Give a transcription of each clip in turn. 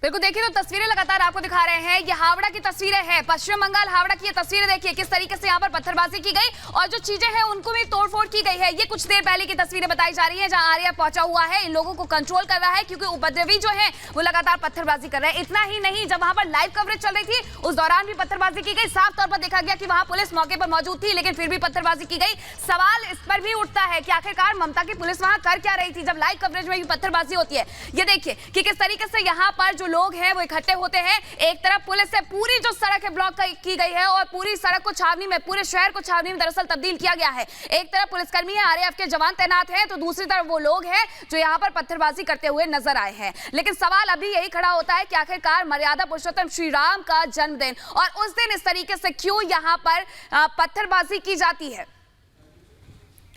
बिल्कुल, देखिए तो तस्वीरें लगातार आपको दिखा रहे हैं। ये हावड़ा की तस्वीरें हैं, पश्चिम बंगाल हावड़ा की ये तस्वीरें देखिए किस तरीके से यहाँ पर पत्थरबाजी की गई और जो चीजें हैं उनको भी तोड़फोड़ की गई है। ये कुछ देर पहले की तस्वीरें बताई जा रही है जहां आरएएफ पहुंचा हुआ है, इन लोगों को कंट्रोल कर रहा है क्योंकि उपद्रवी जो है वो लगातार पत्थरबाजी कर रहे हैं। इतना ही नहीं, जब वहां पर लाइव कवरेज चल रही थी उस दौरान भी पत्थरबाजी की गई। साफ तौर पर देखा गया कि वहां पुलिस मौके पर मौजूद थी लेकिन फिर भी पत्थरबाजी की गई। सवाल इस पर भी उठता है कि आखिरकार ममता की पुलिस वहां कर क्या रही थी जब लाइव कवरेज में भी पत्थरबाजी होती है। ये देखिए कि किस तरीके से यहाँ पर जो लोग हैं वो इकट्ठे होते हैं। एक तरफ पुलिस से पूरी जो सड़क है ब्लॉक की गई है और पूरी सड़क को छावनी में, पूरे शहर को छावनी में दरअसल तब्दील किया गया है। एक तरफ पुलिसकर्मी है, आरएएफ के जवान तैनात हैं, तो दूसरी तरफ वो लोग हैं जो यहाँ पर पत्थरबाजी करते हुए नजर आए हैं। लेकिन सवाल अभी यही खड़ा होता है कि आखिरकार मर्यादा पुरुषोत्तम श्री राम का जन्मदिन और उस दिन इस तरीके से क्यों यहाँ पर पत्थरबाजी की जाती है।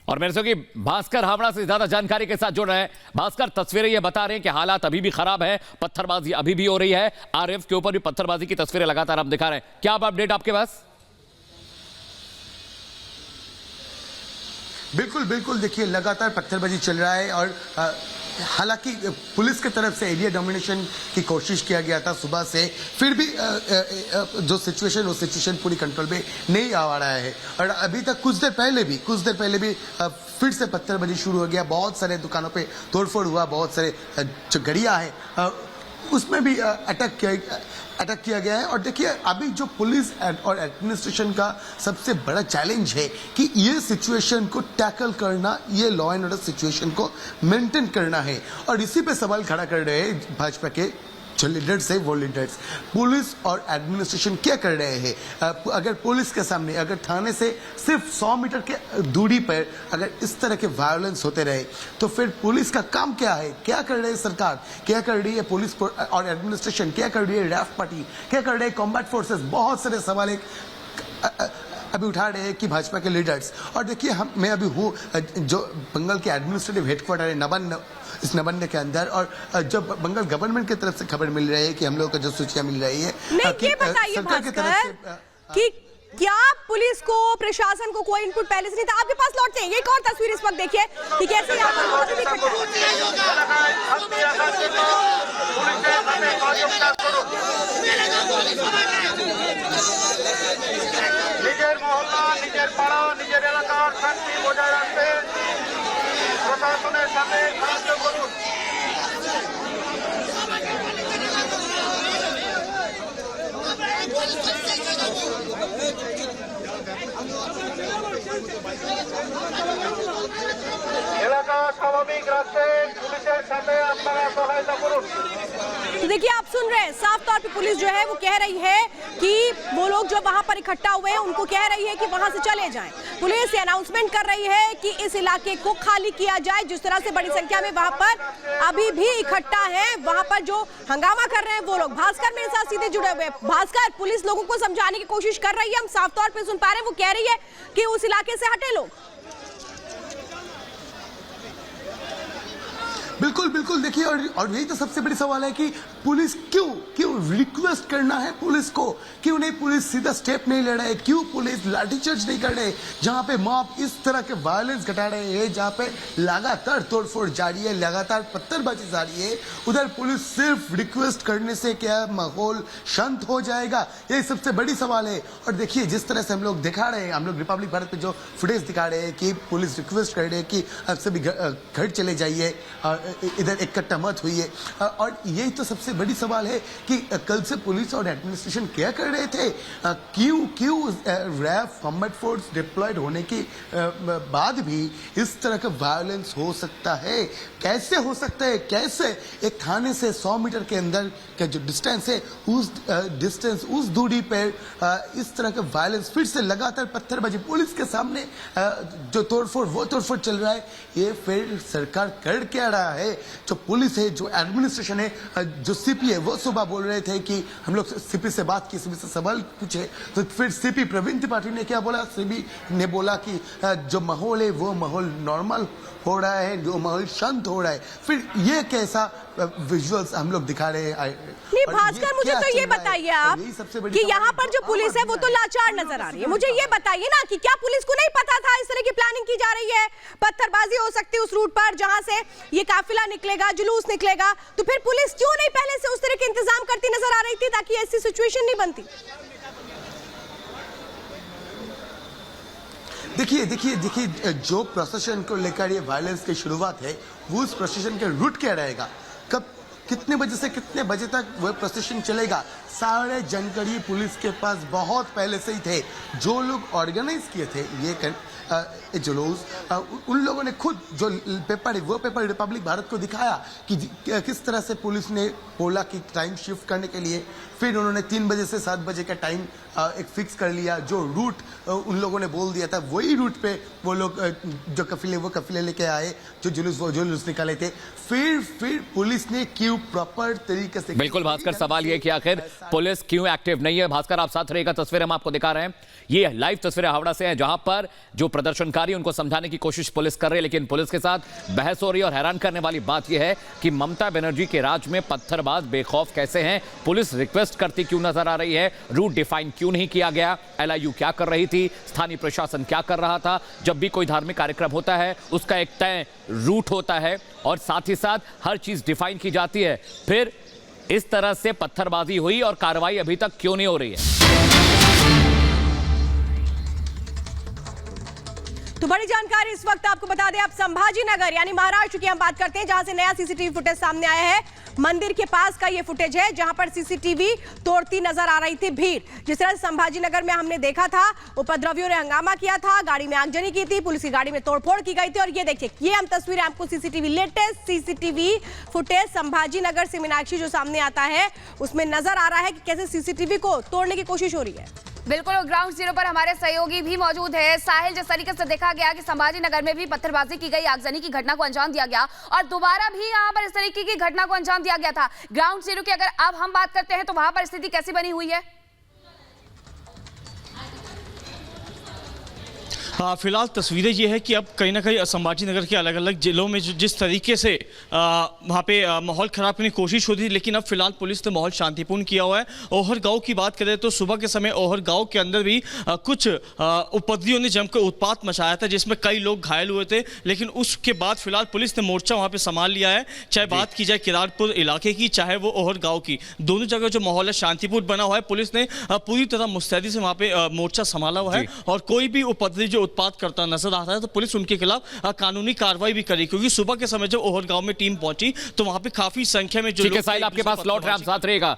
और मेरे से कि भास्कर हावड़ा से ज्यादा जानकारी के साथ जुड़ रहे हैं। भास्कर, तस्वीरें ये बता रहे हैं कि हालात अभी भी खराब है, पत्थरबाजी अभी भी हो रही है, आरएएफ के ऊपर भी पत्थरबाजी की तस्वीरें लगातार आप दिखा रहे हैं। क्या अपडेट आपके पास? बिल्कुल बिल्कुल, देखिए लगातार पत्थरबाजी चल रहा है और हालांकि पुलिस की तरफ से एरिया डोमिनेशन की कोशिश किया गया था सुबह से, फिर भी जो सिचुएशन वो सिचुएशन पूरी कंट्रोल में नहीं आ रहा है। और अभी तक कुछ देर पहले भी फिर से पत्थरबाजी शुरू हो गया। बहुत सारे दुकानों पे तोड़फोड़ हुआ, बहुत सारे जो गड़ियाँ हैं उसमें भी अटैक किया गया है। और देखिए अभी जो पुलिस और एडमिनिस्ट्रेशन का सबसे बड़ा चैलेंज है कि ये सिचुएशन को टैकल करना, ये लॉ एंड ऑर्डर सिचुएशन को मेंटेन करना है। और इसी पे सवाल खड़ा कर रहे हैं भाजपा के जो लीडर्स है, वो लीडर्स पुलिस और एडमिनिस्ट्रेशन क्या कर रहे हैं। अगर पुलिस के सामने, अगर थाने से सिर्फ 100 मीटर के दूरी पर अगर इस तरह के वायलेंस होते रहे तो फिर पुलिस का काम क्या है, क्या कर रही है सरकार, क्या कर रही है पुलिस और एडमिनिस्ट्रेशन, क्या कर रही है रैफ पार्टी, क्या कर रहे हैं कॉम्बैट फोर्सेस। बहुत सारे सवाल अभी उठा रहे हैं कि भाजपा के लीडर्स। और देखिए मैं अभी हूँ जो बंगाल के एडमिनिस्ट्रेटिव हेडक्वार्टर है नवान्न, इस नवान्न के अंदर, और जब बंगाल गवर्नमेंट की तरफ से खबर मिल रही है कि हम लोगों को जो सूचियां मिल रही है सरकार की तरफ से कि क्या पुलिस को, प्रशासन को कोई इनपुट पहले से नहीं था। आपके पास लौटते हैं, एक और तस्वीर इस वक्त देखिए कि कैसे यहाँ पर मौजूद নিজের মহল্লা, নিজের পাড়া, নিজের এলাকার শান্তি বজায় রাখতে প্রশাসনের সাথে সাহায্য করুন। এলাকা স্বাভাবিক রাখতে পুলিশের সাথে আপনারা সহায়তা করুন। तो देखिए आप सुन रहे हैं, साफ तौर पे पुलिस जो है वो कह रही है कि वो लोग जो वहां पर इकट्ठा हुए हैं उनको कह रही है कि वहां से चले जाएं। पुलिस ये अनाउंसमेंट कर रही है कि इस इलाके को खाली किया जाए। जिस तरह से बड़ी संख्या में वहां पर अभी भी इकट्ठा है, वहां पर जो हंगामा कर रहे हैं वो लोग। भास्कर मेरे साथ सीधे जुड़े हुए हैं। भास्कर, पुलिस लोगों को समझाने की कोशिश कर रही है, हम साफ तौर पर सुन पा रहे हैं, वो कह रही है कि उस इलाके से हटे लोग। बिल्कुल बिल्कुल, देखिए और यही तो सबसे बड़ी सवाल है कि पुलिस क्यों रिक्वेस्ट करना है पुलिस को, क्यों नहीं पुलिस सीधा स्टेप नहीं ले रहे, क्यों पुलिस लाठीचार्ज नहीं कर रहे। जहां पे मॉब इस तरह के वायलेंस घटा रहे हैं, जहां पे लगातार तोड़फोड़ जारी है, लगातार पत्थरबाजी जारी है, उधर पुलिस सिर्फ रिक्वेस्ट करने से क्या माहौल शांत हो जाएगा, यही सबसे बड़ी सवाल है। और देखिए जिस तरह से हम लोग दिखा रहे हैं, हम लोग रिपब्लिक भारत पे जो फुटेज दिखा रहे हैं कि पुलिस रिक्वेस्ट कर रहे हैं कि अब सभी घर चले जाइए, इधर इकट्ठा मत हुई है। और यही तो सबसे बड़ी सवाल है कि कल से पुलिस और एडमिनिस्ट्रेशन क्या कर रहे थे, क्यों रैफ कॉम्बैट फोर्स डिप्लॉयड होने के बाद भी इस तरह का वायलेंस हो सकता है, कैसे हो सकता है, कैसे एक थाने से 100 मीटर के अंदर का जो डिस्टेंस है उस दूरी पर इस तरह का वायलेंस, फिर से लगातार पत्थरबाजी, पुलिस के सामने जो तोड़फोड़ चल रहा है, ये फिर सरकार कर क्या रहा है। जो पुलिस है, जो एडमिनिस्ट्रेशन है, जो सीपी है, वो सुबह बोल रहे थे कि हम लोग सीपी से बात की, सीपी से सवाल पूछे, तो फिर सीपी प्रवीण त्रिपाठी ने क्या बोला, सीपी ने बोला कि जो माहौल है वो माहौल नॉर्मल हो रहा है, जो माहौल शांत हो रहा है। फिर ये कैसा विजुअल्स हम लोग दिखा रहे हैं। नहीं भास्कर, मुझे तो ये बताइए आप कि यहाँ पर जो पुलिस है वो तो लाचार नजर आ रही है। मुझे ये बताइए ना कि क्या पुलिस को नहीं पता था इस तरह की प्लानिंग की जा रही है, पत्थरबाजी हो सकती है उस रूट पर जहां से ये काफिला निकलेगा, जुलूस निकलेगा, तो फिर पुलिस क्यों नहीं पहले से उस तरह के इंतजाम की ऐसी सिचुएशन नहीं बनती। देखिए जो प्रोसेशन को लेकर ये वायलेंस की शुरुआत है, वो उस प्रोसेशन के रूट क्या रहेगा, कब कितने बजे से कितने बजे तक वह प्रोसेशन चलेगा, सारे जानकारी पुलिस के पास बहुत पहले से ही थे। जो लोग ऑर्गेनाइज किए थे ये जुलूस, उन लोगों ने खुद जो पेपर है वो पेपर रिपब्लिक भारत को दिखाया कि किस तरह से पुलिस ने बोला कि टाइम शिफ्ट करने के लिए, फिर उन्होंने 3 बजे से 7 बजे का टाइम एक फिक्स कर लिया। जो रूट उन लोगों ने बोल दिया था वही रूट पे वो लोग जो कफिले लेके आए, जो जुलूस निकाले थे। फिर पुलिस ने क्यों प्रॉपर तरीके से, बिल्कुल भास्कर, सवाल ये कि आखिर पुलिस क्यों एक्टिव नहीं है। भास्कर आप साथ रहेगा, तस्वीरें हम आपको दिखा रहे हैं, ये लाइव तस्वीरें हावड़ा से हैं, जहां पर जो प्रदर्शनकारी उनको समझाने की कोशिश पुलिस कर रही है, लेकिन पुलिस के साथ बहस हो रही है। और हैरान करने वाली बात यह है कि ममता बनर्जी के राज में पत्थरबाज बेखौफ कैसे हैं, पुलिस रिक्वेस्ट करती क्यों नजर आ रही है, रूट डिफाइन क्यों नहीं किया गया, LIU क्या कर रही थी, स्थानीय प्रशासन क्या कर रहा था। जब भी कोई धार्मिक कार्यक्रम होता है उसका एक तय रूट होता है और साथ ही साथ हर चीज डिफाइन की जाती है। फिर इस तरह से पत्थरबाजी हुई और कार्रवाई अभी तक क्यों नहीं हो रही है। तो बड़ी जानकारी इस वक्त आपको बता दें, आप संभाजी नगर यानी महाराष्ट्र की हम बात करते हैं, जहां से नया सीसीटीवी फुटेज सामने आया है। मंदिर के पास का ये फुटेज है, जहां पर सीसीटीवी तोड़ती नजर आ रही थी भीड़। जिस तरह संभाजी नगर में हमने देखा था, उपद्रवियों ने हंगामा किया था, गाड़ी में आगजनी की थी, पुलिस की गाड़ी में तोड़फोड़ की गई थी। और ये देखिए, ये हम तस्वीरें आपको latest CCTV footage Sambhaji Nagar से मीनाक्षी जो सामने आता है, उसमें नजर आ रहा है कि कैसे सीसीटीवी को तोड़ने की कोशिश हो रही है। बिल्कुल, और ग्राउंड जीरो पर हमारे सहयोगी भी मौजूद है। साहिल, जिस तरीके से देखा गया कि संभाजी नगर में भी पत्थरबाजी की गई, आगजनी की घटना को अंजाम दिया गया और दोबारा भी यहां पर इस तरीके की घटना को अंजाम दिया गया था। ग्राउंड जीरो की अगर अब हम बात करते हैं तो वहां पर स्थिति कैसी बनी हुई है? हाँ, फिलहाल तस्वीरें ये है कि अब कहीं ना कहीं संभाजी नगर के अलग अलग जिलों में जिस तरीके से वहाँ पे माहौल खराब करने की कोशिश होती थी, लेकिन अब फिलहाल पुलिस ने माहौल शांतिपूर्ण किया हुआ है। ओहर गांव की बात करें तो सुबह के समय ओहर गांव के अंदर भी कुछ उपद्रवियों ने जमकर उत्पात मचाया था, जिसमें कई लोग घायल हुए थे। लेकिन उसके बाद फिलहाल पुलिस ने मोर्चा वहाँ पे संभाल लिया है। चाहे बात की जाए किरारपुर इलाके की, चाहे वो ओहर गाँव की, दोनों जगह जो माहौल है शांतिपूर्ण बना हुआ है। पुलिस ने पूरी तरह मुस्तैदी से वहाँ पे मोर्चा संभाला हुआ है और कोई भी उपद्रवी जो उत्पात करता नजर आता है तो पुलिस उनके खिलाफ कानूनी कार्रवाई भी करी, क्योंकि सुबह के समय जब ओहर गांव में टीम पहुंची तो वहां पे काफी संख्या में जो ठीक है साहिल, आपके पास लौट रहे, आप साथ रहेगा।